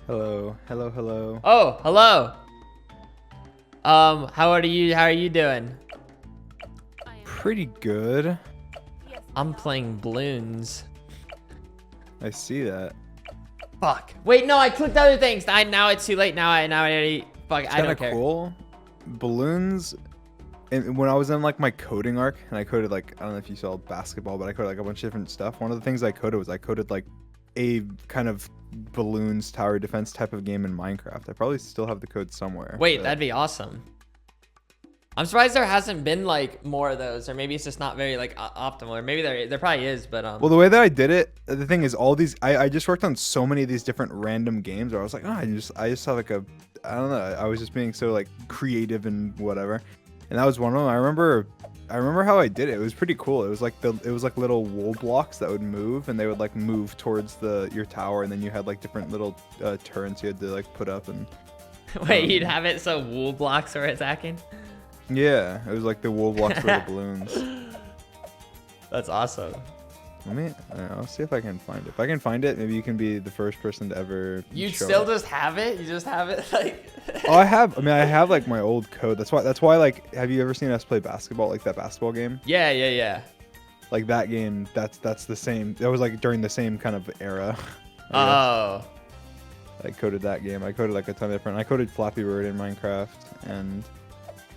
Hello, hello, hello. Oh, hello. How are you? How are you doing? Pretty good. I'm playing balloons. I see that. Fuck. Wait, no, I clicked other things. Now it's too late. Now I already. Fuck. It's I kind don't of care. cool. Balloons. And when I was in like my coding arc, and I coded like I don't know if you saw basketball, but I coded like a bunch of different stuff. One of the things I coded was I coded like a kind of balloons tower defense type of game in Minecraft. I probably still have the code somewhere. Wait, but- that'd be awesome. I'm surprised there hasn't been like more of those, or maybe it's just not very like optimal, or maybe there probably is, but Well, the way that I did it, the thing is, all these I just worked on so many of these different random games where I was like, oh, I just have like a, I don't know, I was just being so like creative and whatever, and that was one of them. I remember how I did it. It was pretty cool. It was like little wool blocks that would move, and they would like move towards your tower, and then you had like different little turrets you had to like put up and. wait, you'd have it so wool blocks are attacking? Yeah, it was like the wool blocks were the balloons. That's awesome. I'll see if I can find it. If I can find it, maybe you can be the first person to ever. You show still it. just have it? You just have it like. Oh, I have like my old code. That's why like, have you ever seen us play basketball, like that basketball game? Yeah. Like that game, that's the same. That was like during the same kind of era. Oh. I coded that game. I coded like a ton of different. I coded Flappy Bird in Minecraft and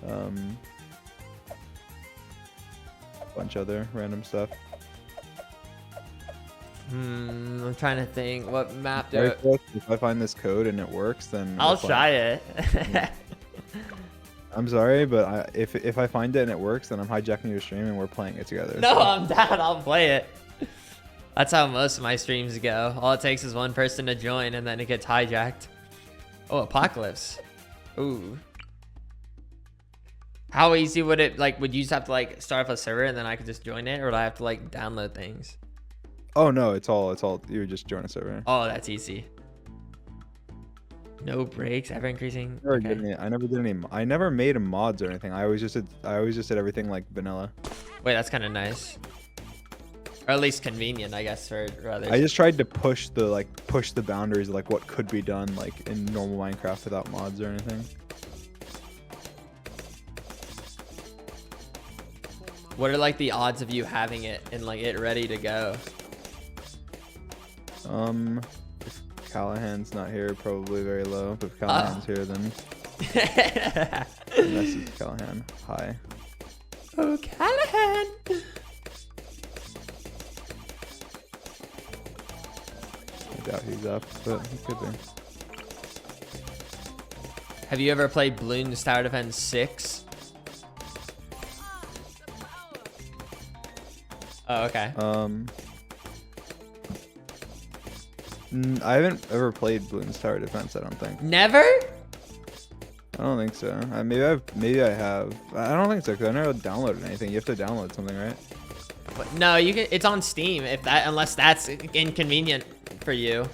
a bunch of other random stuff. I'm trying to think what map do Very it. close. If I find this code and it works, then I'll we'll play. try it. I'm sorry, but if I find it and it works, then I'm hijacking your stream and we're playing it together. No, so. I'm down. I'll play it. That's how most of my streams go. All it takes is one person to join and then it gets hijacked. Oh, Apocalypse. Ooh. How easy would it, like, would you just have to, like, start up a server and then I could just join it? Or would I have to, like, download things? Oh, no, it's all, you would just join a server. Oh, that's easy. No breaks, ever increasing. I never did any. I never made mods or anything. I always just did everything like vanilla. Wait, that's kind of nice. Or at least convenient, I guess, for others. I just tried to push the boundaries of like what could be done like in normal Minecraft without mods or anything. What are like the odds of you having it and like it ready to go? If Callahan's not here, probably very low. But if Callahan's here, then message Callahan. Hi. Oh, Callahan. I doubt he's up, but he could be. Have you ever played Bloons Tower Defense 6? Oh, okay. I haven't ever played Bloons Tower Defense. I don't think. Never? I don't think so. Maybe I have. I don't think so because I never downloaded anything. You have to download something, right? But no, you can. It's on Steam. Unless that's inconvenient for you.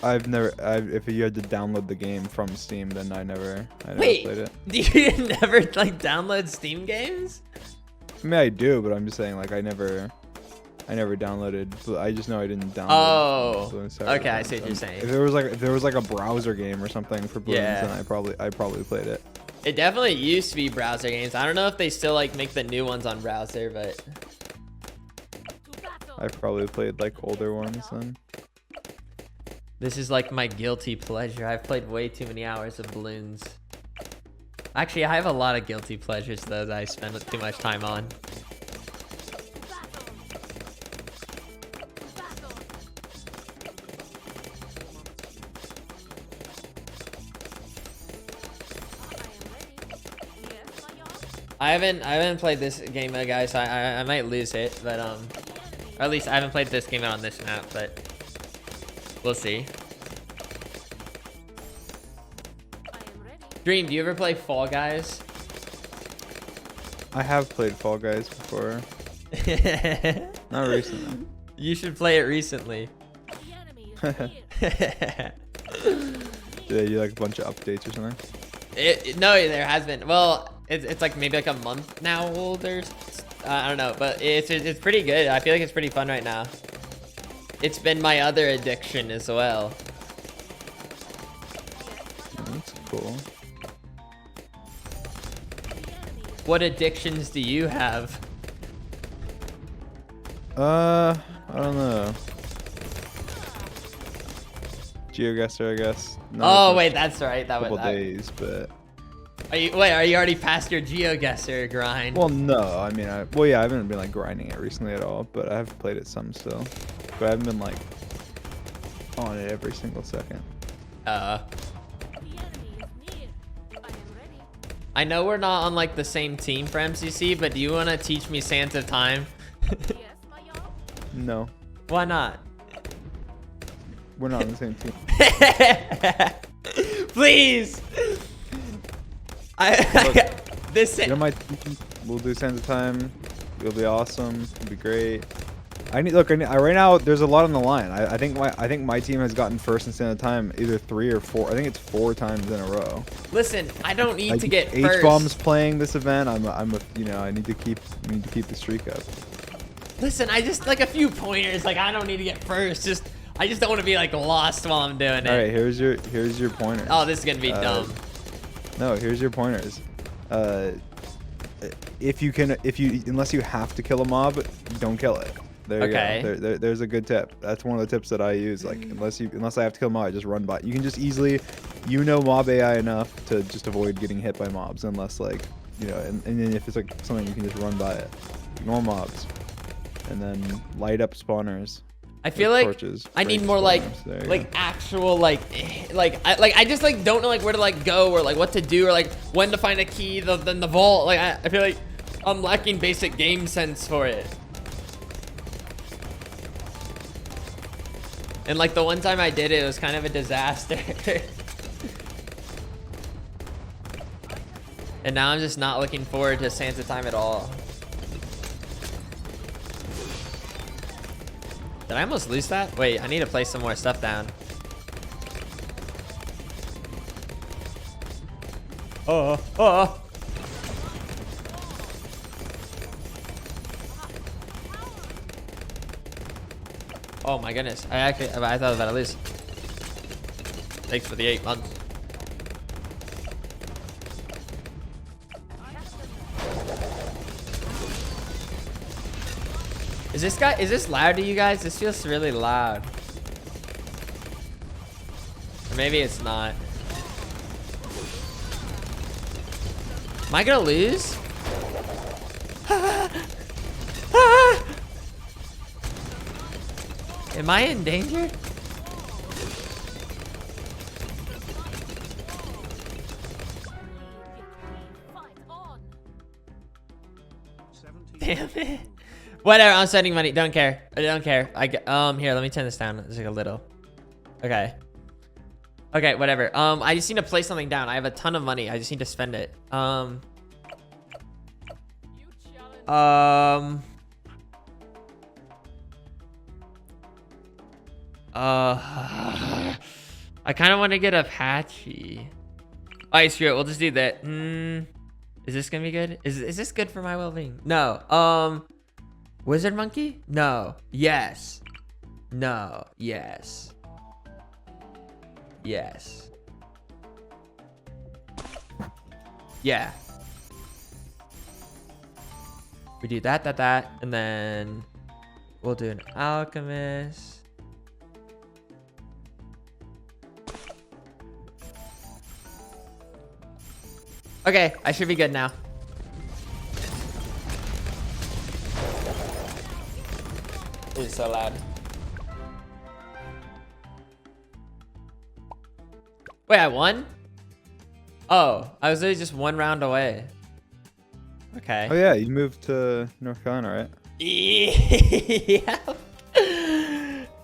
I've never. If you had to download the game from Steam, then I never Wait, played it. you never like download Steam games? I mean, I do, but I'm just saying, like, I never downloaded. I just know I didn't download. Oh, Bloons Tower okay, I Defense. see what you're saying. If there was like a browser game or something for Bloons, Yeah. then I probably played it. It definitely used to be browser games. I don't know if they still like make the new ones on browser, but I probably played like older ones then. this is like my guilty pleasure. I've played way too many hours of Bloons. Actually, I have a lot of guilty pleasures though that I spend too much time on. I haven't played this game mode, guys. So I might lose it, but or at least I haven't played this game on this map, but we'll see. Dream, do you ever play Fall Guys? I have played Fall Guys before. Not recently. You should play it recently. Did you like a bunch of updates or something? No, there has been. Well, it's like maybe like a month now old or I don't know, but it's pretty good. I feel like it's pretty fun right now. It's been my other addiction as well. cool. What addictions do you have? I don't know. GeoGuessr, I guess. Oh wait, that's right. That Couple was. days, but Are you already past your GeoGuessr grind? well, no. I mean, well, yeah, I haven't been like grinding it recently at all, but I have played it some still. But I haven't been like on it every single second. I know we're not on like the same team for MCC, but do you want to teach me Sands of Time? No, Why not? we're not on the same team. Please. This. You know my team. We'll do Sands of Time. It'll be awesome. It'll be great. I need right now. There's a lot on the line. I think my team has gotten first in Sands of Time either 3 or 4. I think it's 4 times in a row. Listen, I don't need to get first. H-bomb's playing this event. I need to keep the streak up. Listen, I just like a few pointers. Like I don't need to get first. I just don't want to be like lost while I'm doing it. All right, here's your pointers. Oh, this is gonna be dumb. No, here's your pointers. Unless you have to kill a mob, don't kill it. There you go. There's a good tip. That's one of the tips that I use. Like unless I have to kill a mob, I just run by. You can just easily, mob AI enough to just avoid getting hit by mobs, unless like, and then if it's like something you can just run by it. Ignore mobs, and then light up spawners. I feel like torches, I need more actual I just like don't know like where to like go or like what to do or like when to find a key than the vault. Like I feel like I'm lacking basic game sense for it. And like the one time I did it was kind of a disaster. And now I'm just not looking forward to Sands of Time at all. Did I almost lose that? Wait, I need to place some more stuff down. Oh. Oh my goodness. I thought I was about to lose. Thanks for the 8 months. Is this loud to you guys? This feels really loud. Or maybe it's not. Am I gonna lose? Am I in danger? Damn it. Whatever, I'm spending money. Don't care. I don't care. Here, let me turn this down. It's like a little. Okay. Okay, whatever. I just need to place something down. I have a ton of money. I just need to spend it. I kind of want to get Apache. Alright, screw it. We'll just do that. Is this gonna be good? Is this good for my well-being? No. Wizard monkey? No. Yes. No. Yes. Yes. Yeah. We do that, and then we'll do an alchemist. Okay, I should be good now. It's so loud. Wait, I won? Oh, I was literally just 1 round away. Okay. Oh yeah, you moved to North Carolina, right? Yeah.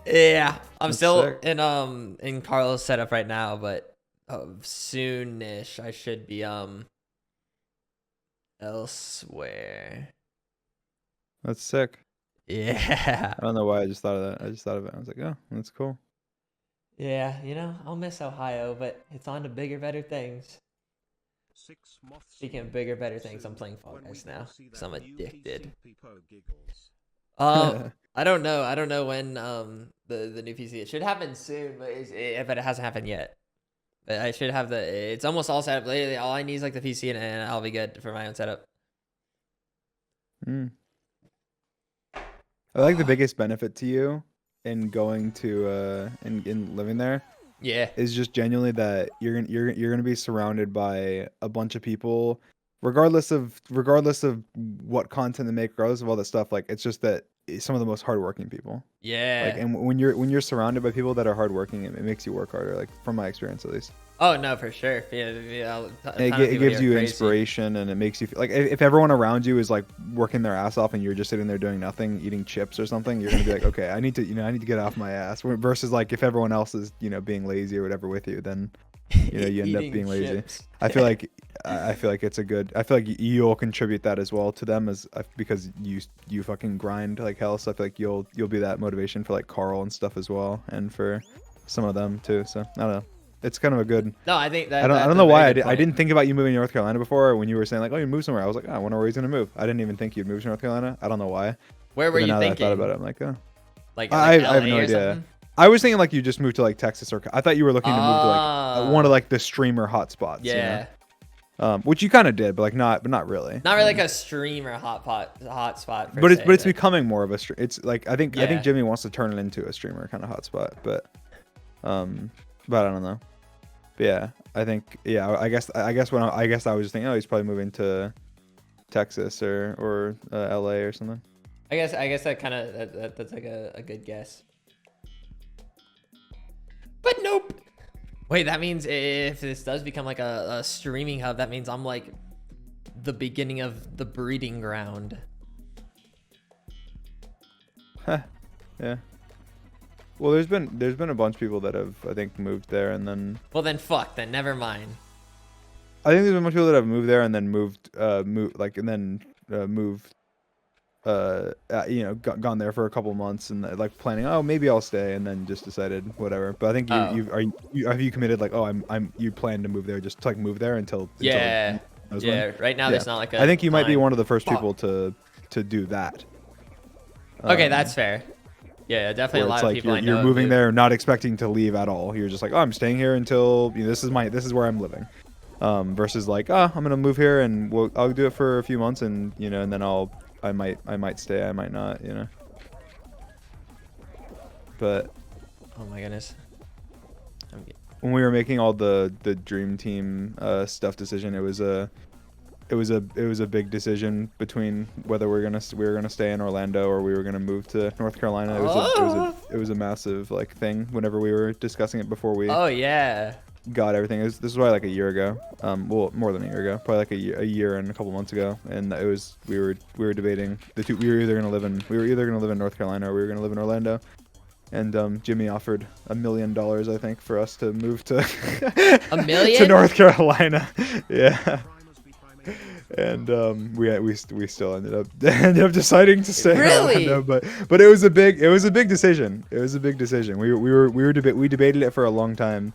Yeah. I'm That's still sick. in Carlos setup right now, but soonish I should be elsewhere. That's sick. Yeah. I don't know why I just thought of that. I just thought of it. I was like, oh, that's cool. Yeah, I'll miss Ohio, but it's on to bigger, better things. Speaking of bigger, better things, I'm playing Fall Guys now because I'm addicted. I don't know. I don't know when the new PC. It should happen soon, but it hasn't happened yet. But I should have it's almost all set up. Literally, all I need is like the PC and I'll be good for my own setup. Mm. I like the biggest benefit to you in going to in living there Yeah. is just genuinely that you're gonna be surrounded by a bunch of people, regardless of what content they make, regardless of all that stuff. Like it's just that some of the most hardworking people. Yeah. Like, and when you're surrounded by people that are hardworking, it makes you work harder. Like from my experience, at least. Oh no, for sure. Yeah. It gives you inspiration, and it makes you feel like if everyone around you is like working their ass off and you're just sitting there doing nothing, eating chips or something, you're gonna be like, okay, I need to get off my ass. Versus like if everyone else is being lazy or whatever with you, then you end up being lazy. I feel like it's a good. I feel like you'll contribute that as well to them because you fucking grind like hell. So I feel like you'll be that motivation for like Carl and stuff as well, and for some of them too. So I don't know. It's kind of a good. No, I think that. I don't know why I didn't think about you moving to North Carolina before. When you were saying like, oh, you move somewhere, I was like, oh, I wonder where he's gonna move. I didn't even think you'd move to North Carolina. I don't know why. Where were you now thinking? That I thought about it, I'm like, oh. Like I LA have no or idea. something? I was thinking like you just moved to like Texas, or I thought you were looking to move to like one of like the streamer hotspots. Yeah. Which you kind of did, but not really. Not really like a streamer hotspot. But it's becoming more of a. It's like I think Yeah. Jimmy wants to turn it into a streamer kind of hotspot, but I don't know. But yeah, I think I guess I was just thinking, oh, he's probably moving to Texas or LA or something. I guess that kind of that's like a good guess. But nope. Wait, that means if this does become like a streaming hub, that means I'm like the beginning of the breeding ground. Huh. Yeah. Well, there's been a bunch of people that have, I think, moved there and then. Well, then fuck. Then never mind. I think there's been a bunch of people that have moved there and then gone there for a couple months and like planning, oh, maybe I'll stay, and then just decided whatever. But I think have you committed like, oh, you plan to move there, just to like move there until Yeah. Right now, there's not like a. I think you might be time. one of the first people to do that. Okay, that's fair. Yeah, definitely a lot of people I know. You're moving there, not expecting to leave at all. You're just like, oh, I'm staying here until this is where I'm living. Versus like, oh, I'm gonna move here and I'll do it for a few months and and then I might stay, I might not, But Oh my goodness. when we were making all the dream team stuff decision, it was a big decision between whether we were gonna stay in Orlando or we were gonna move to North Carolina. It was a massive like thing whenever we were discussing it before we Oh yeah. got everything. This was probably like a year ago. Well, more than a year ago. Probably like a year and a couple months ago. And we were debating the two. We were either gonna live in North Carolina or we were gonna live in Orlando. And Jimmy offered $1 million, I think, for us to move to $1 million to North Carolina. Yeah. And we still ended up deciding to stay Really? in Orlando, but it was a big decision. We debated it for a long time,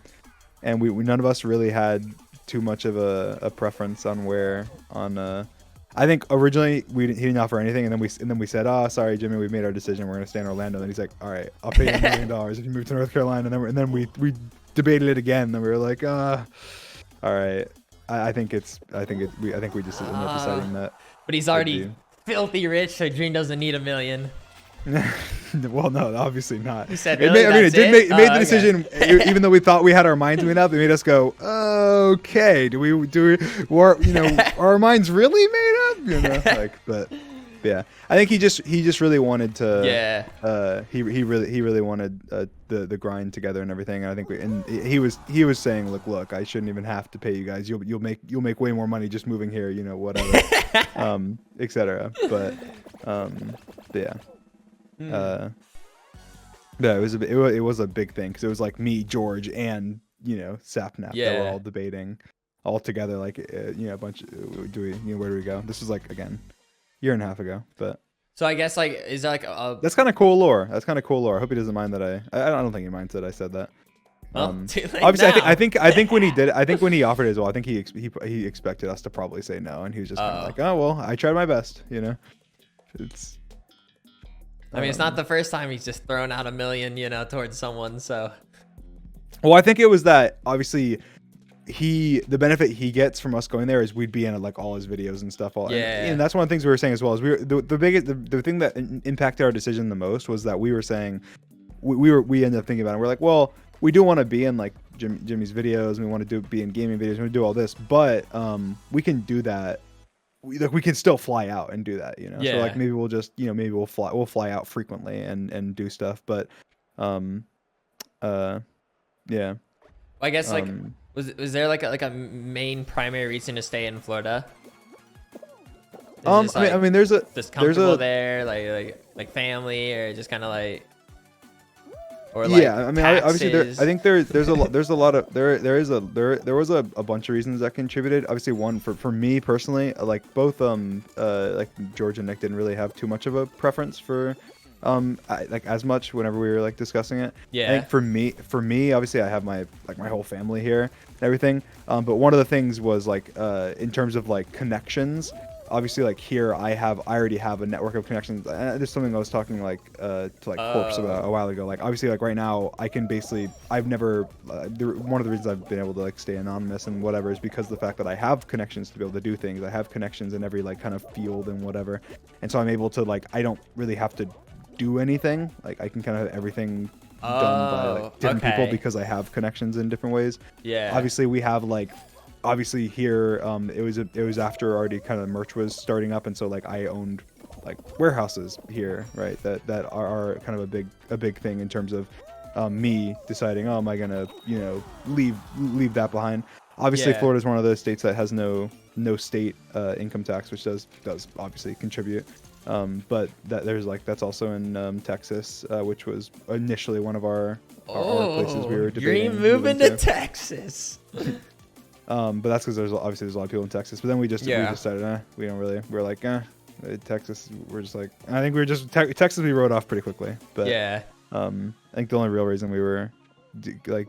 and we none of us really had too much of a preference on where on. I think originally he didn't offer anything, and then we said, oh, sorry, Jimmy, we've made our decision. We're gonna stay in Orlando. And he's like, all right, I'll pay you $1 million if you move to North Carolina. And then we debated it again. And we were like, all right. I think we just ended up deciding that. But he's already filthy rich, so Dream doesn't need $1 million. Well, no, obviously not. He said, really? It made the decision, even though we thought we had our minds made up. It made us go, okay, are our minds really made up? But yeah, I think he just really wanted to. Yeah. He really wanted the grind together and everything. And I think he was saying, look, I shouldn't even have to pay you guys. You'll make way more money just moving here. Whatever, etc. But yeah. Yeah, it was a big thing because it was like me, George, and Sapnap that were all debating all together. Like a bunch. Where do we go? This was like again, year and a half ago. But so I guess like is that like a that's kind of cool lore. I hope he doesn't mind that I don't think he minds that I said that. Obviously, I think when he did it, I think when he offered it as well, I think he expected us to probably say no, and he was just kind of like, oh well, I tried my best. It's. I mean, it's not the first time he's just thrown out $1 million, towards someone. So Well, I think it was that obviously the benefit he gets from us going there is we'd be in like all his videos and stuff. And that's one of the things we were saying as well. Is the biggest the thing that impacted our decision the most was that we were saying we ended up thinking about it. We're like, well, we do want to be in like Jimmy's videos. And we want to be in gaming videos. We want to do all this, but we can do that. We can still fly out and do that, you know. So like maybe we'll just maybe we'll fly out frequently and do stuff, but yeah. I guess like was there like a main primary reason to stay in Florida? Just, I mean, there's comfortable there, like family, or just kind of like, or like I mean, obviously I think there was a bunch of reasons that contributed. Obviously, one for me personally, like both like George and Nick didn't really have too much of a preference for like as much whenever we were like discussing it. I think for me obviously I have my whole family here and everything, but one of the things was like in terms of like connections, obviously like here I already have a network of connections. There's something I was talking like to like Corpse about a while ago. Like obviously like right now I can basically I've never one of the reasons I've been able to like stay anonymous and whatever is because of the fact that I have connections to be able to do things. I have connections in every like kind of field and whatever, and so I'm able to like I don't really have to do anything. Like I can kind of have everything done by like different people because I have connections in different ways. Obviously we have like obviously here it was after already kind of merch was starting up, and so like I owned like warehouses here, right, that are kind of a big thing in terms of me deciding, oh, am I gonna leave that behind. Obviously Florida is one of those states that has no state income tax, which does obviously contribute. But there's like that's also in Texas, which was initially one of our places we were debating. You're moving to Texas. But that's because there's a lot of people in Texas. But then we decided we don't really. We're like Texas. We're just like I think we were just Texas. We wrote off pretty quickly. But I think the only real reason we were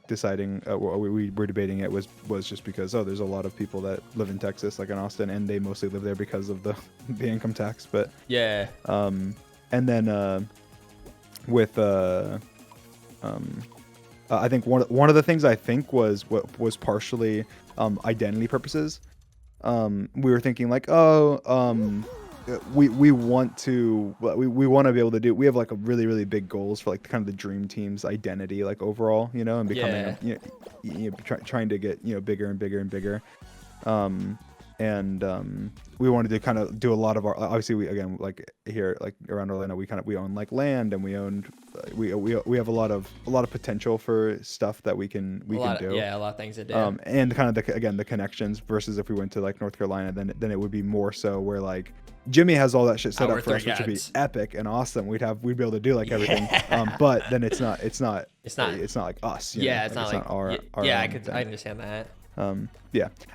deciding we were debating it was just because there's a lot of people that live in Texas, like in Austin, and they mostly live there because of the income tax. But and then with I think one of the things I think was partially identity purposes. We were thinking like we want to be able to do. We have like a really big goals for like kind of the dream team's identity, like overall, and becoming trying to get bigger and bigger and bigger. And we wanted to kind of do a lot of our. Obviously, we again like here like around Orlando, we own like land, and we have a lot of potential for stuff that we can do. A lot of things to do. And kind of the connections versus if we went to like North Carolina, then it would be more so where like Jimmy has all that shit set up for us, which would be epic and awesome. We'd be able to do like everything. But then it's not like us. It's not like our I understand that. I don't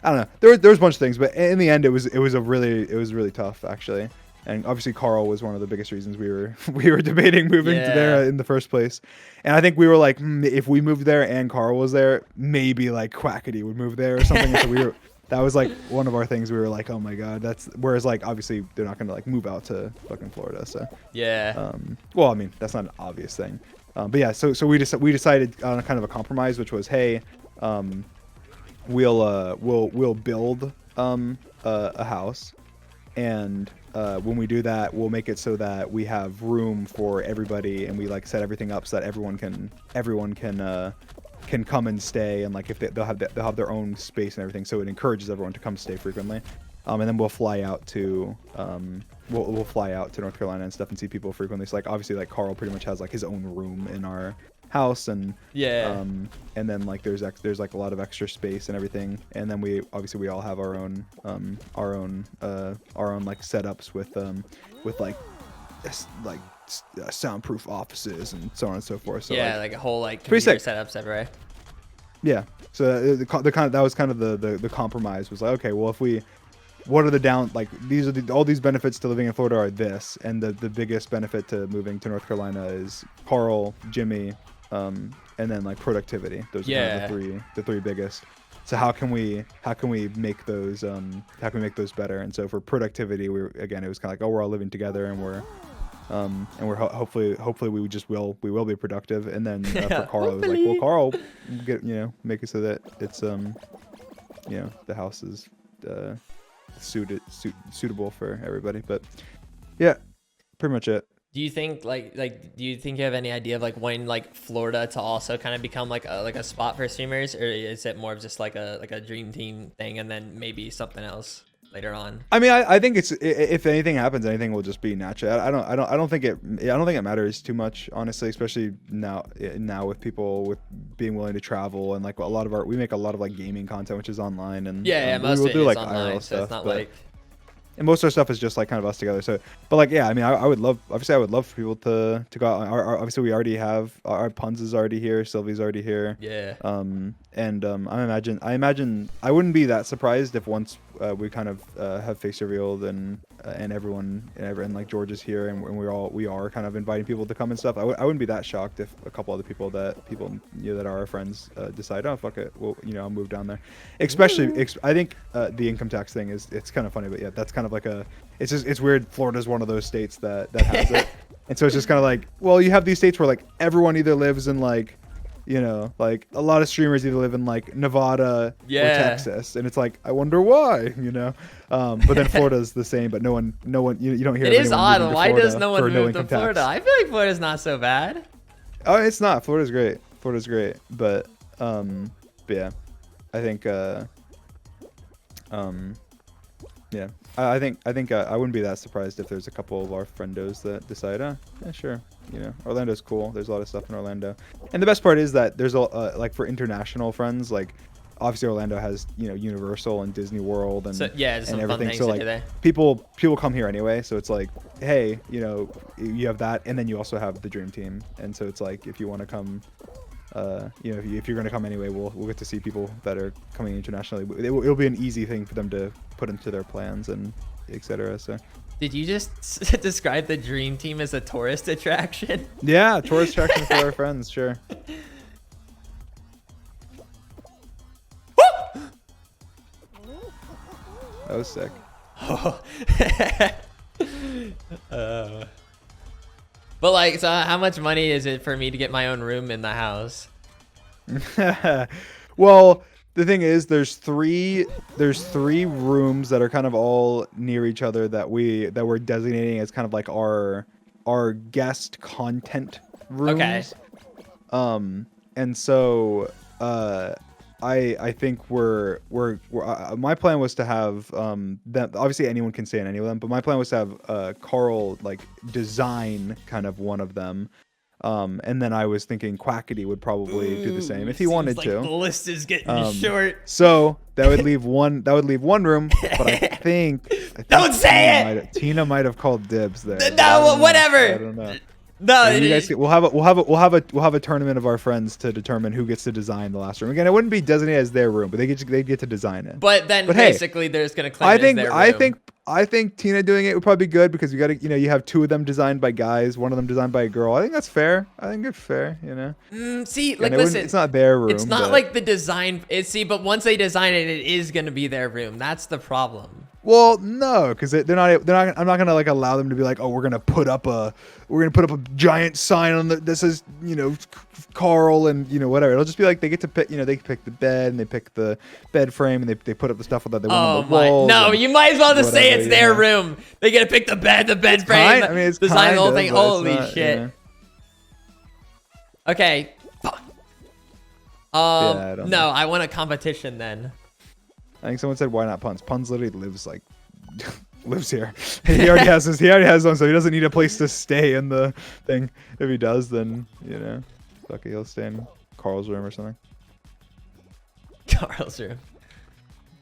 know. There was a bunch of things, but in the end, it was really tough actually. And obviously, Carl was one of the biggest reasons we were debating moving to there in the first place. And I think we were like, if we moved there and Carl was there, maybe like Quackity would move there or something. So that was like one of our things. We were like, oh my god, whereas like obviously they're not gonna like move out to fucking Florida. So well, I mean that's not an obvious thing. But yeah, so we decided on a kind of a compromise, which was, hey, we'll build a house, and when we do that, we'll make it so that we have room for everybody, and we like set everything up so that everyone can come and stay, and like if they'll have their own space and everything, so it encourages everyone to come stay frequently. And then we'll fly out to we'll fly out to North Carolina and stuff and see people frequently. So like obviously like Carl pretty much has like his own room in our house, and and then like there's like a lot of extra space and everything, and then we all have our own like setups with like soundproof offices and so on and so forth. So like a whole like computer setups everywhere. So that was kind of the compromise was like, okay, well what are the all these benefits to living in Florida are this, and the biggest benefit to moving to North Carolina is Carl, Jimmy, and then like productivity. Those are kind of the three biggest. So how can we make those better? And so for productivity, it was kind of like, oh, we're all living together, and we're hopefully we will be productive. And then for Carl, it was like, well, Carl, make it so that it's the house is suitable for everybody. But yeah, pretty much it. Do you think do you think you have any idea of like when like Florida to also kind of become like a spot for streamers, or is it more of just like a dream team thing and then maybe something else later on? I mean, I think it's, if anything happens, anything will just be natural. I don't think it matters too much, honestly, especially now with people with being willing to travel, and like we make a lot of like gaming content, which is online, and Most we'll of it do is like online, IRL so it's stuff, not but, like. and most of our stuff is just like kind of us together. So, but like, yeah, I mean, I would love, obviously I would love for people to go out. Obviously we already have, our Puns is already here, Sylvie's already here. Yeah. I imagine I wouldn't be that surprised if once we kind of have face revealed and everyone like George is here, and we are kind of inviting people to come and stuff. I wouldn't be that shocked if a couple other people that are our friends decide, oh fuck it, well, I'll move down there. Especially I think the income tax thing it's kind of funny, but yeah, that's kind of like it's weird. Florida's one of those states that has it, and so it's just kind of like, well, you have these states where like everyone either lives in like, like a lot of streamers either live in like Nevada or Texas, and it's like, I wonder why, but then Florida's the same, but no one, you don't hear. It is odd. Why does no one no move to Florida? I feel like Florida's not so bad. Oh, it's not. Florida's great, but yeah, I think yeah, I think I wouldn't be that surprised if there's a couple of our friendos that decide, yeah, sure, Orlando's cool. There's a lot of stuff in Orlando, and the best part is that there's like for international friends, like obviously Orlando has Universal and Disney World and and everything. So like people come here anyway. So it's like, hey, you have that, and then you also have the Dream Team, and so it's like if you want to come. If you're going to come anyway, we'll get to see people that are coming internationally. It'll be an easy thing for them to put into their plans and etc. So, did you just describe the Dream Team as a tourist attraction? Yeah, tourist attraction for our friends, sure. That was sick. But like, so how much money is it for me to get my own room in the house? Well, the thing is, there's three rooms that are kind of all near each other that we're designating as kind of like our guest content rooms. Okay. And so I think we're my plan was to have them, obviously anyone can stay in any of them, but my plan was to have Carl like design kind of one of them, and then I was thinking Quackity would probably do the same if he wanted like to. The list is getting short. So that would leave one room, but I think don't say it. Tina might have called dibs there. No, whatever. I don't know. No, you guys, we'll have a tournament of our friends to determine who gets to design the last room. Again, it wouldn't be designated as their room, but they get to design it. But basically, hey, they're just gonna claim it as their room. I think Tina doing it would probably be good because you have two of them designed by guys, one of them designed by a girl. I think that's fair. I think it's fair. See, like, listen, it's not their room. It's not like the design. But once they design it, it is gonna be their room. That's the problem. Well, no, because they're not. I'm not gonna like allow them to be like, oh, we're gonna put up a giant sign on that says Carl and whatever. It'll just be like they get to pick. They pick the bed and they pick the bed frame and they put up the stuff that they want on the walls. No, you might as well just say it's their room. They get to pick the bed frame, design the whole thing. Holy shit. Okay. No, I want a competition then. I think someone said, "Why not Puns?" Puns literally lives here. He already has one, so he doesn't need a place to stay in the thing. If he does, then fuck it, he'll stay in Carl's room or something. Carl's room.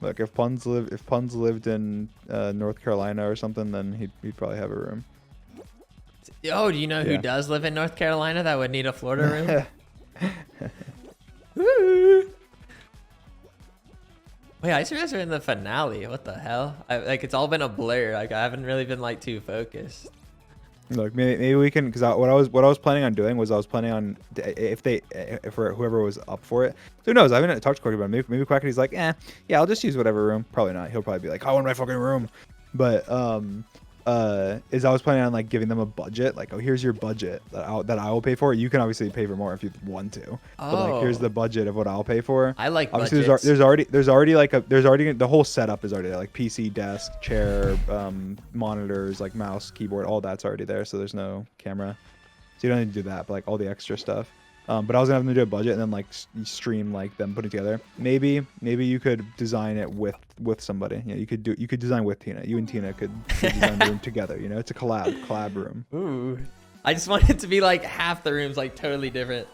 Look, if Puns lived in North Carolina or something, then he'd probably have a room. Oh, do you know who does live in North Carolina that would need a Florida room? Woo! Wait, I guys are in the finale. What the hell? It's all been a blur. Like, I haven't really been like too focused. Look, maybe we can, because what I was planning on doing was I was planning on if whoever was up for it. So who knows? I haven't talked to Quackity about it. Maybe Quackity's like, yeah, I'll just use whatever room. Probably not. He'll probably be like, I want my fucking room. But is I was planning on like giving them a budget, like, oh, here's your budget that I will pay for. You can obviously pay for more if you want to, but like here's the budget of what I'll pay for. I like obviously budgets. there's already the whole setup is already there, like PC, desk, chair, monitors, like mouse, keyboard, all that's already there. So there's no camera, so you don't need to do that. But like all the extra stuff. But I was gonna have them do a budget and then like stream like them putting it together. Maybe you could design it with somebody. You know, you could design with Tina. You and Tina could design the room together. You know, it's a collab room. Ooh, I just want it to be like half the rooms like totally different.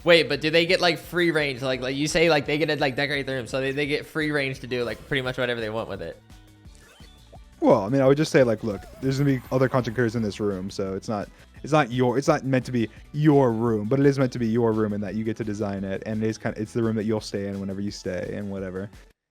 Wait, but do they get like free range? Like you say, like they get to like decorate the room, so they get free range to do like pretty much whatever they want with it. Well, I mean, I would just say like, look, there's gonna be other content creators in this room, so it's not meant to be your room, but it is meant to be your room in that you get to design it, and it's the room that you'll stay in whenever you stay and whatever.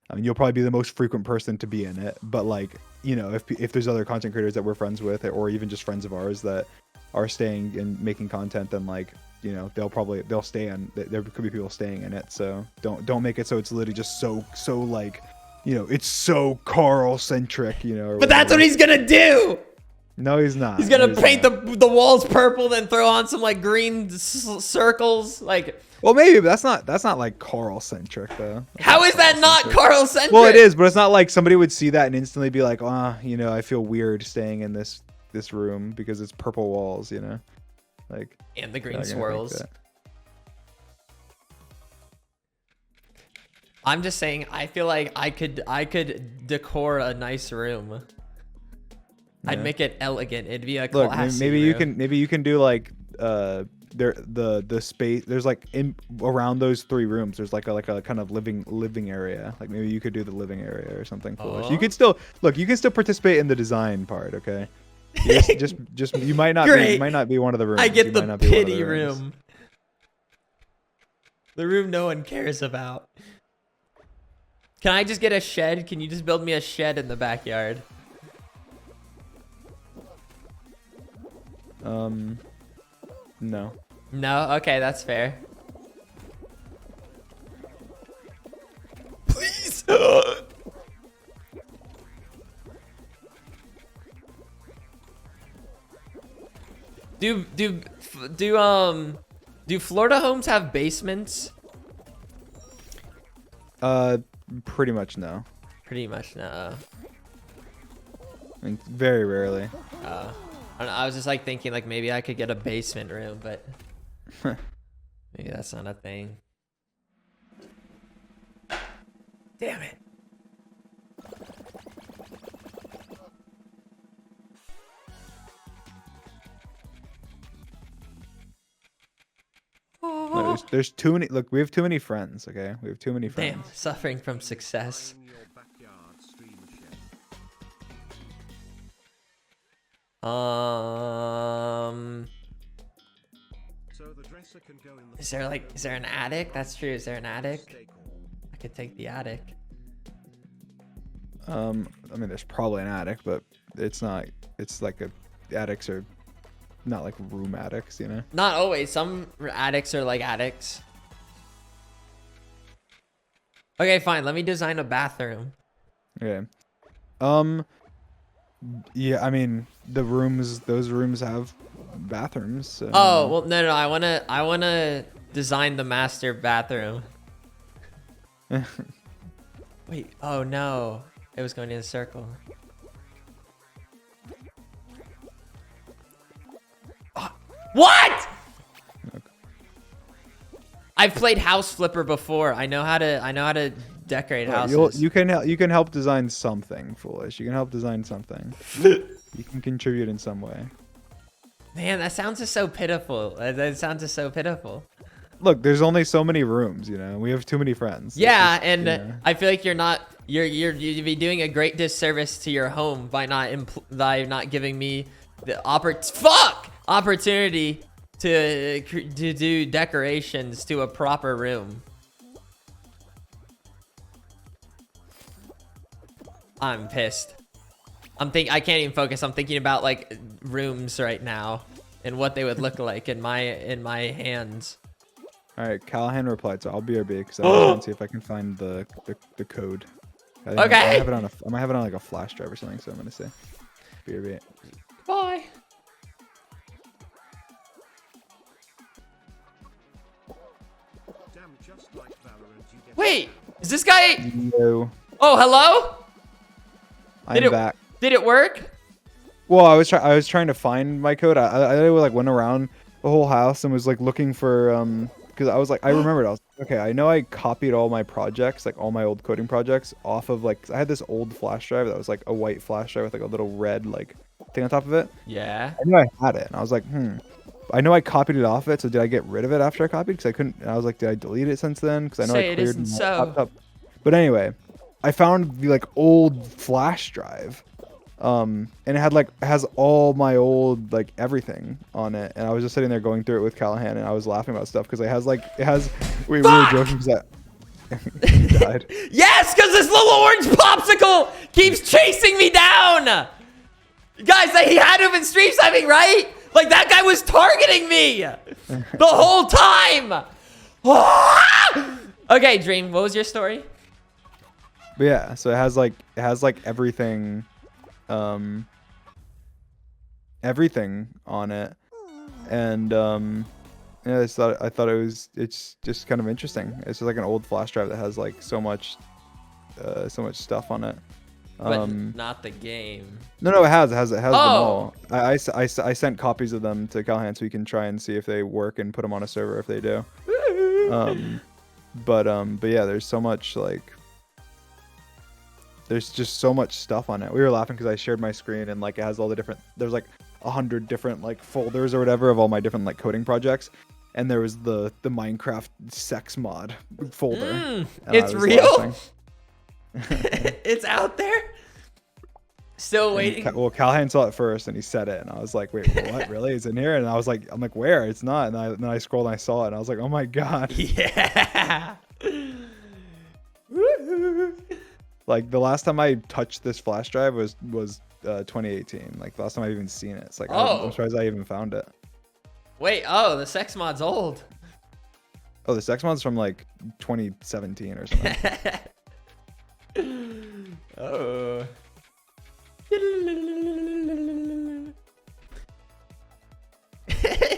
I mean, you'll probably be the most frequent person to be in it, but like, you know, if there's other content creators that we're friends with, or even just friends of ours that are staying and making content, then like, you know, they'll stay in. There could be people staying in it, so don't make it so it's literally just so like, you know, it's so Carl centric, you know. But that's what he's gonna do. No, he's not. He's gonna paint the walls purple, then throw on some like green circles. Like, well, maybe, but that's not like Carl centric though. How is that not Carl centric? Well, it is, but it's not like somebody would see that and instantly be like, you know, I feel weird staying in this room because it's purple walls, you know, like, and the green swirls. I'm just saying, I feel like I could decor a nice room. Yeah. I'd make it elegant. It'd be a classy room. Maybe you can do like the space. There's like in around those 3 rooms. There's like a kind of living area. Like maybe you could do the living area or something foolish. You could still look. You can still participate in the design part. Okay. Just you might not be. You might not be one of the rooms. I get the pity room. The room no one cares about. Can I just get a shed? Can you just build me a shed in the backyard? No. No? Okay, that's fair. Please! Do Florida homes have basements? Pretty much no. Pretty much no. I mean, very rarely. I don't know, I was just like thinking like maybe I could get a basement room, but maybe that's not a thing. Damn it. No, there's too many. Look, we have too many friends. Okay, we have too many friends. Damn, suffering from success. Is there an attic? That's true. Is there an attic? I could take the attic. I mean, there's probably an attic, but it's not. It's like attics are not like room attics, you know. Not always. Some attics are like attics. Okay, fine. Let me design a bathroom. Okay. Yeah, I mean, those rooms have bathrooms. So. Oh, well, no. I wanna design the master bathroom. Wait. Oh no. It was going in a circle. What? Okay. I've played House Flipper before. I know how to decorate houses. You can help design something, foolish. You can help design something. You can contribute in some way. Man, that sounds just so pitiful. That sounds just so pitiful. Look, there's only so many rooms, you know. We have too many friends. Yeah, and you know. I feel like you'd be doing a great disservice to your home by not giving me the opportunity to do decorations to a proper room. I'm pissed. I can't even focus. I'm thinking about like rooms right now and what they would look like in my hands. All right, Callahan replied, so I'll BRB because I want to see if I can find the code. I think I might Okay. have it on a, I might have it on like a flash drive or something. So I'm gonna say, BRB. Bye. Wait, is this guy? No, Oh, hello? I'm back. Did it work? Well, I was trying to find my code. I like went around the whole house and was like looking for because I was like I remembered. I was like, okay, I know I copied all my projects, like all my old coding projects off of like I had this old flash drive that was like a white flash drive with like a little red like thing on top of it. Yeah. I knew I had it, and I was like, I know I copied it off it, so did I get rid of it after I copied? Because I couldn't. And I was like, did I delete it since then? Because I know Say I it cleared isn't my so. laptop. But anyway, I found the like old flash drive, and it had like it has all my old like everything on it, and I was just sitting there going through it with Callahan, and I was laughing about stuff because it has. We were joking because that. He died. Yes, because this little orange popsicle keeps chasing me down. Guys, he had to have been stream sniping, right? Like that guy was targeting me the whole time. Okay, Dream, what was your story? But yeah, so it has like everything, everything on it, and yeah, I thought it's just kind of interesting. It's just like an old flash drive that has like so much stuff on it. But not the game. No, it has them Oh. all. I sent copies of them to Callahan so he can try and see if they work and put them on a server if they do. But yeah, there's so much like. There's just so much stuff on it. We were laughing because I shared my screen and like it has all the different. There's like 100 different like folders or whatever of all my different like coding projects, and there was the Minecraft sex mod folder. And It's I was real. laughing. It's out there. Still waiting. Well, Callahan saw it first and he said it, and I was like, "Wait, what? Really? It's in here?" And I was like, "I'm like, where? It's not." And then I scrolled and I saw it, and I was like, "Oh my god!" Yeah. Like the last time I touched this flash drive was 2018. Like the last time I've even seen it. It's like I'm surprised I even found it. Wait. Oh, the sex mod's old. Oh, the sex mod's from like 2017 or something. Oh.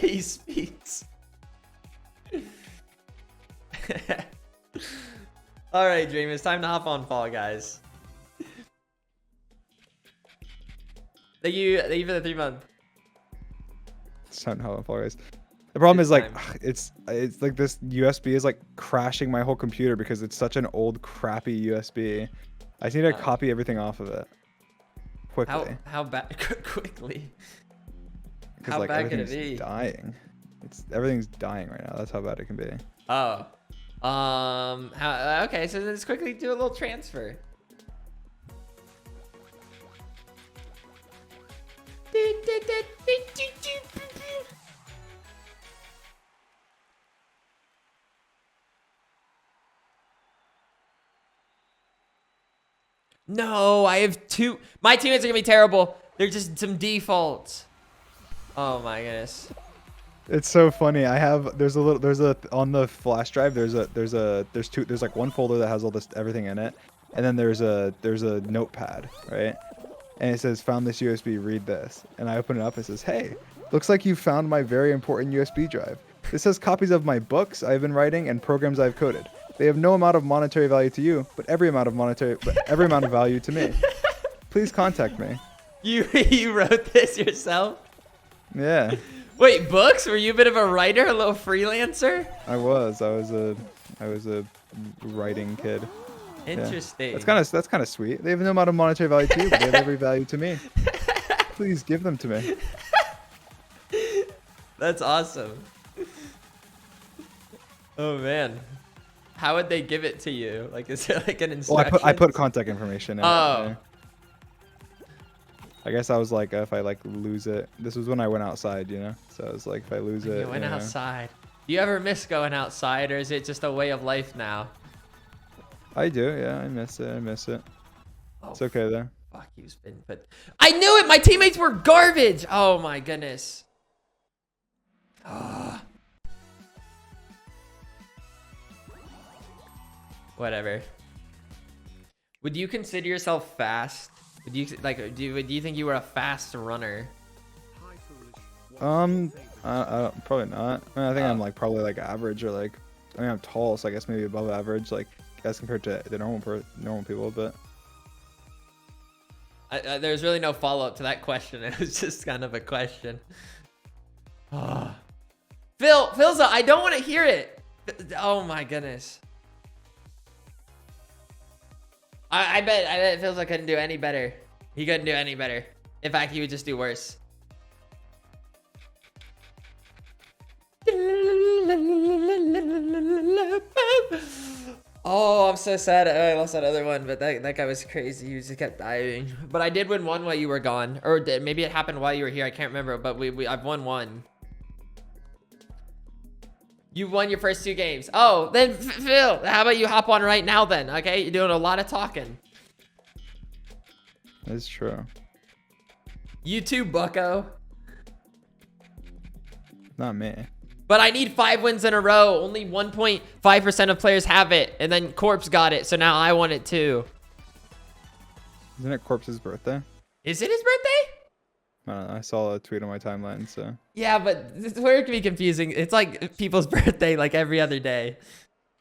He speaks. All right, Dream. It's time to hop on Fall Guys. Thank you for the 3 month. It's time to have Fall Guys. The problem It's is like time. it's like this USB is like crashing my whole computer because it's such an old crappy USB. I just need to copy everything off of it quickly. How bad? Quickly. Because How like bad could it everything's be? dying. Everything's dying right now. That's how bad it can be. Oh. Okay, so let's quickly do a little transfer. No, I have 2. My teammates are gonna be terrible. They're just some defaults. Oh my goodness. It's so funny. There's on the flash drive. There's like one folder that has all this everything in it, and then there's a notepad, right? And it says found this USB. Read this. And I open it up. It says, hey, looks like you found my very important USB drive. This has copies of my books I've been writing and programs I've coded. They have no amount of monetary value to you, but every amount of value to me. Please contact me. You wrote this yourself? Yeah. Wait, books? Were you a bit of a writer, a little freelancer? I was a writing kid. Interesting. Yeah. That's kind of sweet. They have no amount of monetary value to you, but they have every value to me. Please give them to me. That's awesome. Oh man. How would they give it to you? Like, is there like an instruction? Well, I put contact information in. Oh. Yeah. I guess I was like, if I like lose it, this was when I went outside, you know. So I was like, if I lose it, You went you know. outside. Do you ever miss going outside, or is it just a way of life now? I do, yeah. I miss it. Oh, It's okay though. fuck, you've been put. I knew it. My teammates were garbage. Oh my goodness. Whatever. Would you consider yourself fast? Would you like? Do you think you were a fast runner? Probably not. I mean, I think I'm Oh. like probably like average or like, I mean, I'm tall, so I guess maybe above average, like as compared to the normal people. But There's really no follow up to that question. It was just kind of a question. Philza, I don't want to hear it. Oh my goodness. I bet Philza couldn't do any better. He couldn't do any better. In fact, he would just do worse. Oh, I'm so sad. I lost that other one, but that guy was crazy. He just kept dying. But I did win one while you were gone, or maybe it happened while you were here. I can't remember. But I've won one. You won your first 2 games. Oh, then Phil, how about you hop on right now then? Okay, you're doing a lot of talking. it's true. You too, Bucko. Not me. But I need 5 wins in a row. Only 1.5% of players have it, and then Corpse got it, so now I want it too. Isn't it Corpse's birthday? Is it his birthday? I don't know. I saw a tweet on my timeline, so. Yeah, but Twitter can be confusing. It's like people's birthday like every other day.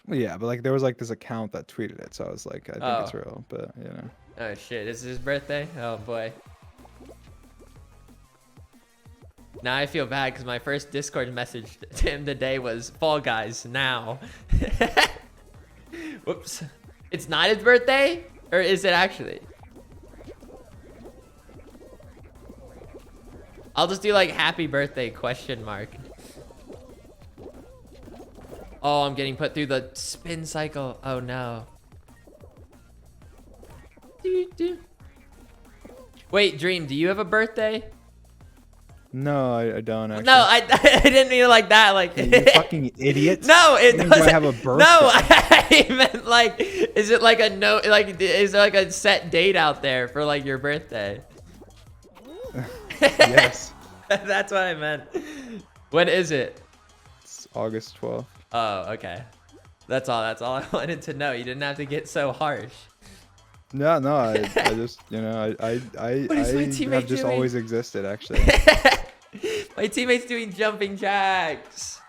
Yeah, but like there was like this account that tweeted it, so I was like, I think it's real, but you know. Oh shit, is it his birthday? Oh boy. Now I feel bad because my first Discord message to him today was Fall Guys now. Whoops. It's not his birthday? Or is it actually? I'll just do like happy birthday question mark. Oh, I'm getting put through the spin cycle. Oh no. Wait, Dream, do you have a birthday? No, I don't actually. No, I didn't mean it like that. Like You fucking idiot. No, it When doesn't. do I have a birthday? No, I meant like, is it like a no? Like, is there like a set date out there for like your birthday? Yes. That's what I meant. When is it? It's August 12th. Oh, okay. That's all I wanted to know. You didn't have to get so harsh. No, I just, you know, I What is my teammate have just doing? always existed, actually. My teammate's doing jumping jacks.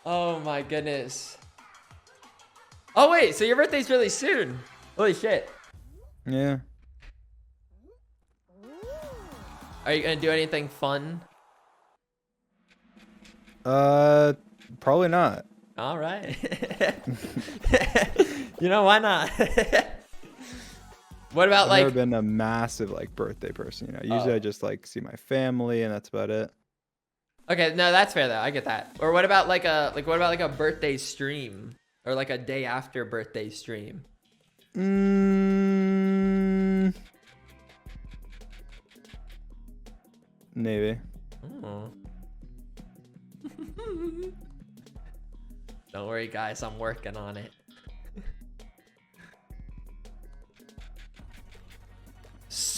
Oh my goodness. Oh wait, so your birthday's really soon. Holy shit. Yeah. Are you gonna do anything fun? Probably not. All right. You know, why not? What about I've like? never been a massive like birthday person, you know. Usually Oh. I just like see my family and that's about it. Okay, no, that's fair though. I get that. Or what about like a birthday stream or like a day after birthday stream? Maybe. Oh. Don't worry, guys. I'm working on it.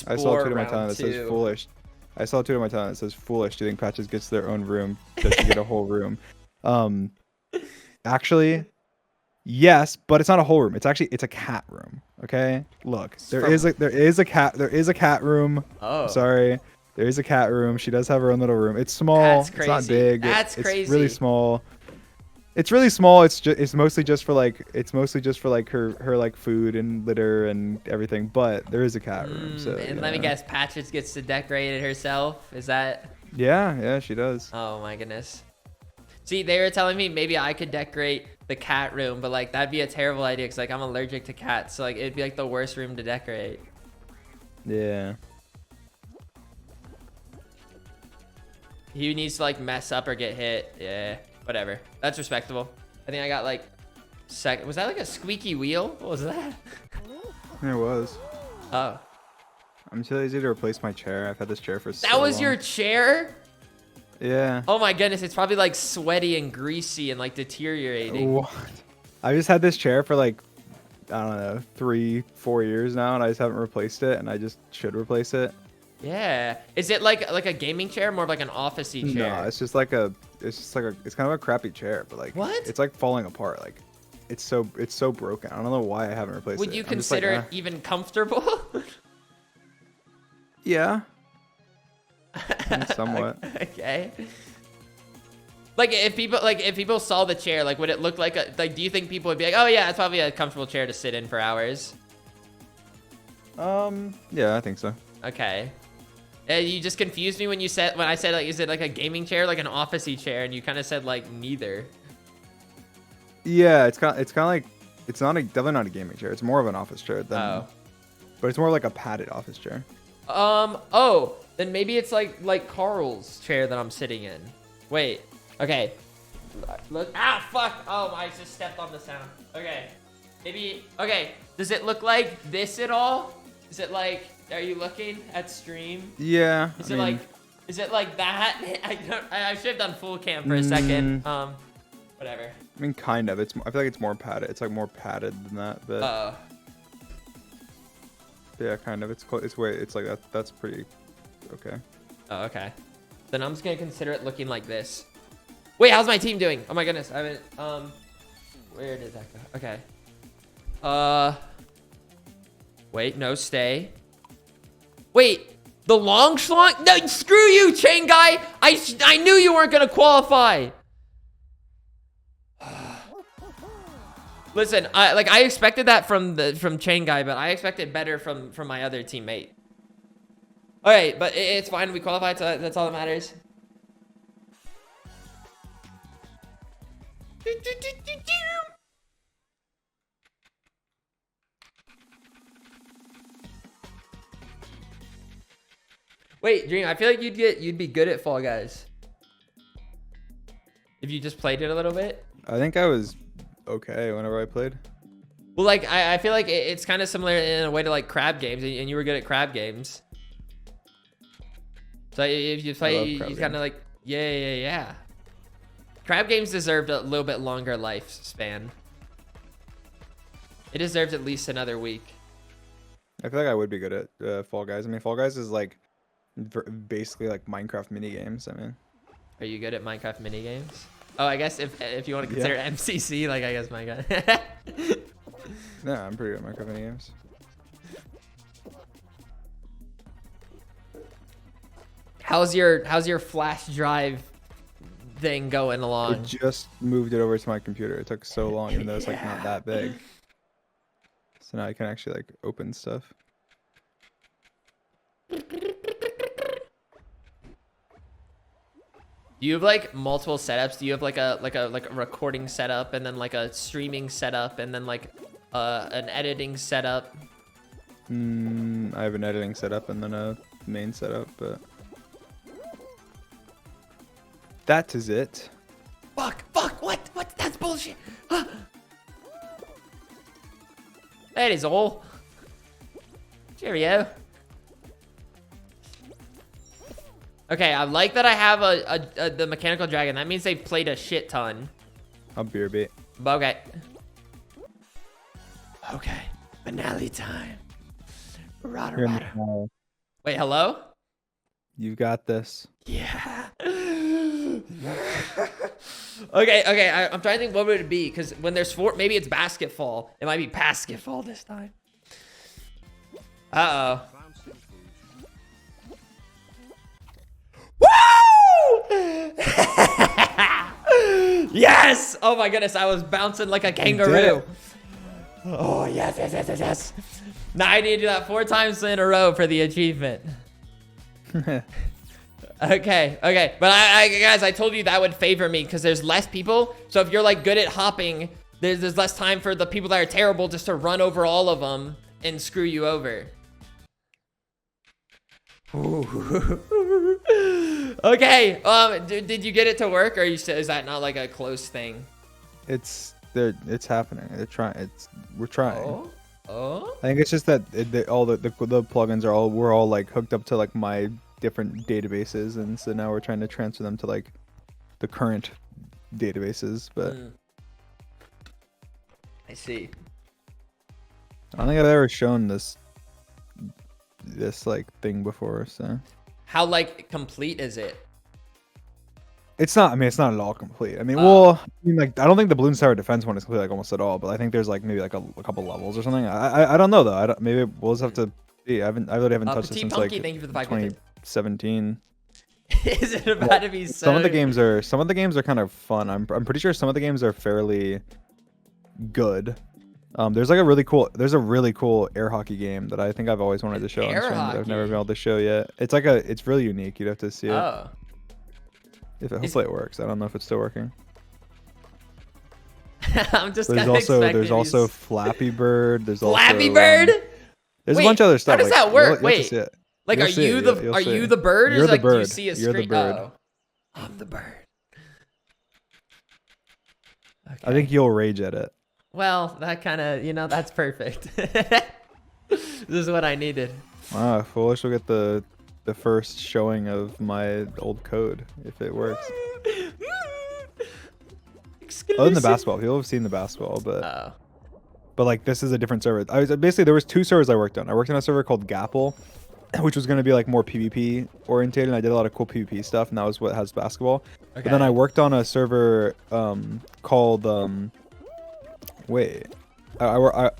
I saw a tweet on my Round timeline that says 2. foolish. I saw a tweet on my timeline that says foolish. Do you think Patches gets their own room? Does she get a whole room? Actually, yes, but it's not a whole room. It's a cat room. Okay, look, there is a cat room. Oh. Sorry, there is a cat room. She does have her own little room. It's small. That's It's not crazy. big. That's It's crazy. really small. It's really small. It's mostly just for like her like food and litter and everything. But there is a cat room. So And let me guess, Patches gets to decorate it herself. Is that? Yeah, she does. Oh my goodness. See, they were telling me maybe I could decorate the cat room, but like that'd be a terrible idea because like I'm allergic to cats, so like it'd be like the worst room to decorate. Yeah. He needs to like mess up or get hit. Yeah, whatever. That's respectable. I think I got like second. Was that like a squeaky wheel? What was that? It was. Oh, I'm too lazy to replace my chair. I've had this chair for so that was long. your chair? Yeah. Oh my goodness, it's probably like sweaty and greasy and like deteriorating. What? I just had this chair for like, I don't know, 3-4 years now, and I just haven't replaced it, and I just should replace it. Yeah. Is it like a gaming chair, more of like an officey chair? No, it's kind of a crappy chair, but like, What? It's like falling apart. Like, it's so broken. I don't know why I haven't replaced it. Would you I'm just like, consider "Eh." it even comfortable? Yeah. Somewhat. Okay. Like if people saw the chair, like would it look like a like? Do you think people would be like, oh yeah, it's probably a comfortable chair to sit in for hours? Yeah, I think so. Okay. You just confused me when I said like, is it like a gaming chair, like an officey chair, and you kind of said like neither. Yeah, it's kind of like it's not definitely not a gaming chair. It's more of an office chair than, but it's more like a padded office chair. Oh, then maybe it's like Carl's chair that I'm sitting in. Wait. Okay. Look. Ah, fuck. Oh, I just stepped on the sound. Okay. Maybe. Okay. Does it look like this at all? Is it like? Are you looking at stream? Yeah. Is it like that? I should have done full cam for a second. Whatever. I mean, kind of. I feel like it's more padded. It's like more padded than that, but. Yeah, kind of. It's like that. That's pretty okay. Oh, okay. Then I'm just gonna consider it looking like this. Wait, how's my team doing? Oh my goodness, I haven't. Where did that go? Okay. Wait, no, stay. Wait, the long schlong? No, screw you, chain guy. I knew you weren't gonna qualify. Listen, I expected that from chain guy, but I expected better from my other teammate. All right, but it's fine. We qualified, so that's all that matters. Wait, Dream, I feel like you'd be good at Fall Guys if you just played it a little bit. I think I was okay whenever I played. Well, like I feel like it's kind of similar in a way to like crab games, and you were good at crab games. So if you play, you kind of like yeah. Crab games deserved a little bit longer lifespan. It deserves at least another week. I feel like I would be good at Fall Guys. I mean, Fall Guys is like basically like Minecraft mini games. I mean, are you good at Minecraft mini games? Oh, I guess if you want to consider MCC, like I guess my guy. Yeah, I'm pretty good at Minecraft mini games. How's your flash drive thing going along? I just moved it over to my computer. It took so long, even though it's like not that big. So now I can actually like open stuff. Do you have like multiple setups? Do you have like a recording setup, and then like a streaming setup, and then like an editing setup? I have an editing setup and then a main setup, but that is it. Fuck, what? That's bullshit. That is all. Cheerio. Okay, I like that I have the mechanical dragon. That means they played a shit ton. I'll beer bait. Okay. Okay. Finale time. Rada. Wait, hello? You got this. Yeah. Okay. I'm trying to think what would it be, because when there's four, maybe it's basketball. It might be basketball this time. Uh-oh. Woo! Yes! Oh my goodness, I was bouncing like a kangaroo. Oh, yes. Now I need to do that 4 times in a row for the achievement. Okay. But guys, I told you that would favor me because there's less people. So if you're like good at hopping, there's less time for the people that are terrible just to run over all of them and screw you over. Okay. Did you get it to work, or is that not like a close thing? It's happening. We're trying. Oh. I think it's just that all the plugins we're all like hooked up to like my different databases, and so now we're trying to transfer them to like the current databases. But I see. I don't think I've ever shown this like thing before. So how like complete is it? It's not. I mean, it's not at all complete. I mean, Oh. well, I mean, like, I don't think the Balloon Tower Defense one is complete, like, almost at all. But I think there's like maybe like a couple levels or something. I don't know though. I don't, maybe we'll just have to see. I really haven't touched it Petite since Punky, like thank you for the 5 2017. Is it about to be so? Some of the games are kind of fun. I'm pretty sure some of the games are fairly good. There's a really cool air hockey game that I think I've always wanted to show on Air stream that I've never hockey? been able to show yet. It's really unique. You'd have to see it. Oh. Hopefully it works. I don't know if it's still working. I'm just There's kinda also expecting these- Flappy Bird. There's Flappy also, Bird. there's Wait, a bunch of other stuff. How does that you'll work? have to Wait, see it. like, You'll are see you it. the You'll are see you it. the bird? Or You're is the like, do you bird. see a You're the screen? bird. Oh, I'm the bird. I Okay. think you'll rage at it. Well, that kind of, that's perfect. This is what I needed. Wow, Foolish will get the first showing of my old code if it works. Other than the basketball, people have seen the basketball, but Oh. like this is a different server. Basically there was two servers I worked on. I worked on a server called Gapple, which was going to be like more PvP oriented, and I did a lot of cool PvP stuff, and that was what has basketball. But then I worked on a server called wait, I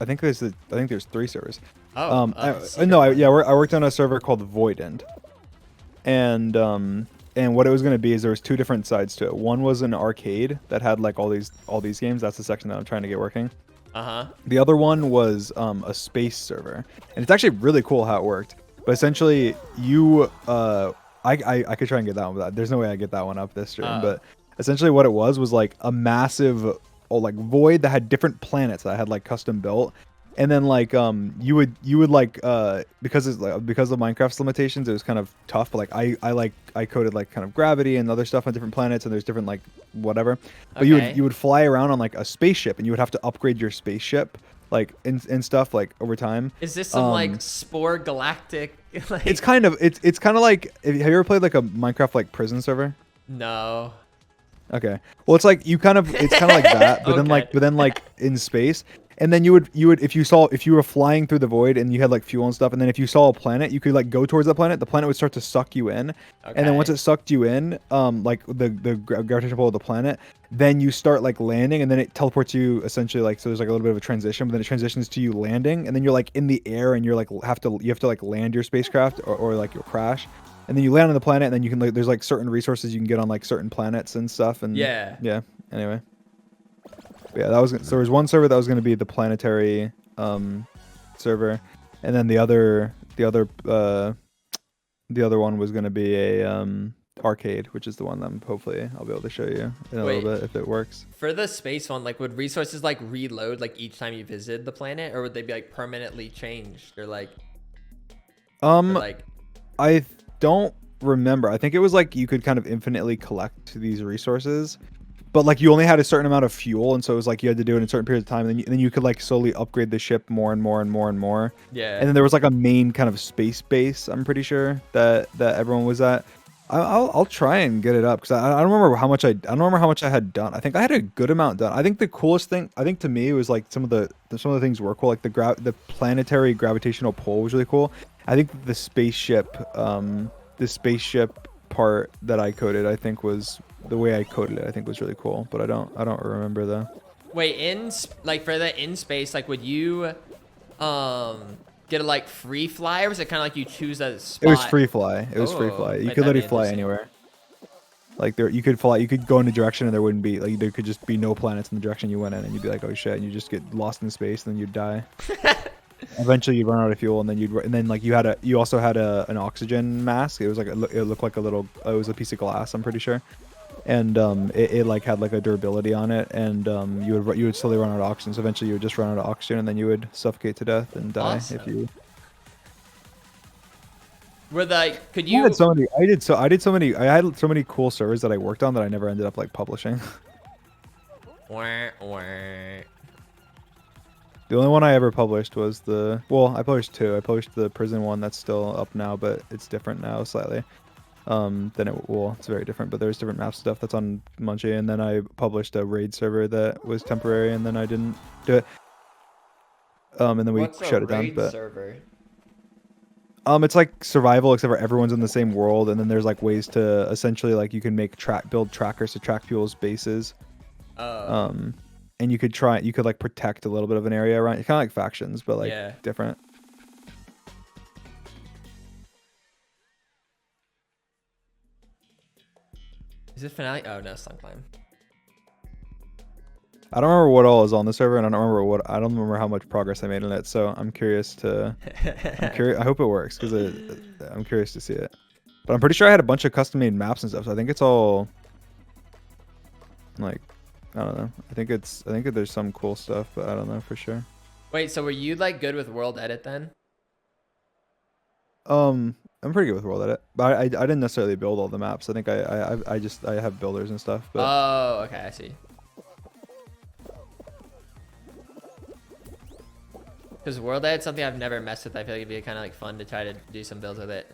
think there's three servers. Oh. I worked on a server called Voidend, and what it was going to be is there was two different sides to it. One was an arcade that had like all these games. That's the section that I'm trying to get working. The other one was a space server, and it's actually really cool how it worked. But essentially, I could try and get that one, but there's no way I get that one up this stream. But essentially, what it was like a massive like void that had different planets that I had like custom built. And then like you would like because of Minecraft's limitations, it was kind of tough. But like I coded like kind of gravity and other stuff on different planets, and there's different like whatever. But you would fly around on like a spaceship, and you would have to upgrade your spaceship like and stuff like over time. Is this some like Spore Galactic? Like... It's kind of like, have you ever played like a Minecraft like prison server? No. Okay. Well, it's kind of like that, but then like in space. And then you would if you were flying through the void and you had like fuel and stuff, and then if you saw a planet, you could like go towards that planet. The planet would start to suck you in, and then once it sucked you in, like the gravitational pull of the planet, then you start like landing, and then it teleports you essentially like, so there's like a little bit of a transition, but then it transitions to you landing, and then you're like in the air, and you're like you have to like land your spacecraft or like you'll crash, and then you land on the planet, and then you can like there's like certain resources you can get on like certain planets and stuff, and yeah. Anyway. Yeah, so there was one server that was going to be the planetary server, and then the other one was going to be a arcade, which is the one that hopefully I'll be able to show you in a little bit if it works. For the space one, like would resources like reload like each time you visit the planet, or would they be like permanently changed, or like I don't remember. I think it was like you could kind of infinitely collect these resources. But like you only had a certain amount of fuel, and so it was like you had to do it in a certain period of time, and then you could like slowly upgrade the ship more and more and more and more. Yeah. And then there was like a main kind of space base, I'm pretty sure that everyone was at. I'll try and get it up because I don't remember how much I had done. I think I had a good amount done. I think the coolest thing, I think to me, was like some of the things were cool. Like the planetary gravitational pull was really cool. I think the spaceship part that I coded, I think was the way I coded it. I think was really cool, but I don't remember though. Wait, for the in space, like would you get a like free fly, or was it kind of like you choose a spot? It was free fly. You could literally fly anywhere. Like you could fly, you could go in a direction and there wouldn't be like, there could just be no planets in the direction you went in, and you'd be like, oh shit, and you just get lost in space, and then you'd die. Eventually you'd run out of fuel, and then like you also had an oxygen mask. It was like it looked like it was a piece of glass, I'm pretty sure. And it like had like a durability on it, and you would slowly run out of oxygen. So eventually you would just run out of oxygen, and then you would suffocate to death and die. Awesome. If you could you I had so many cool servers that I worked on that I never ended up like publishing. Wah, wah. The only one I ever published was I published two. I published the prison one that's still up now, but it's different now slightly. It's very different, but there's different map stuff that's on Munchie, and then I published a raid server that was temporary, and then I didn't do it. And then we shut it down. But server? It's like survival, except for everyone's in the same world, and then there's like ways to essentially like you can make build trackers to track people's bases. Oh. And you could like protect a little bit of an area around. It's kind of like factions, but like Yeah. different. Is it finale? Oh no, Slunk Climb. I don't remember what all is on the server, and I don't remember how much progress I made on it. So I'm curious to. I'm curious. I hope it works because I'm curious to see it. But I'm pretty sure I had a bunch of custom made maps and stuff. So I think it's all like, I don't know. I think there's some cool stuff, but I don't know for sure. Wait, so were you like good with World Edit then? I'm pretty good with World Edit, but I didn't necessarily build all the maps. I think I have builders and stuff. But Oh, okay, I see. Because World Edit's something I've never messed with. I feel like it'd be kind of like fun to try to do some builds with it.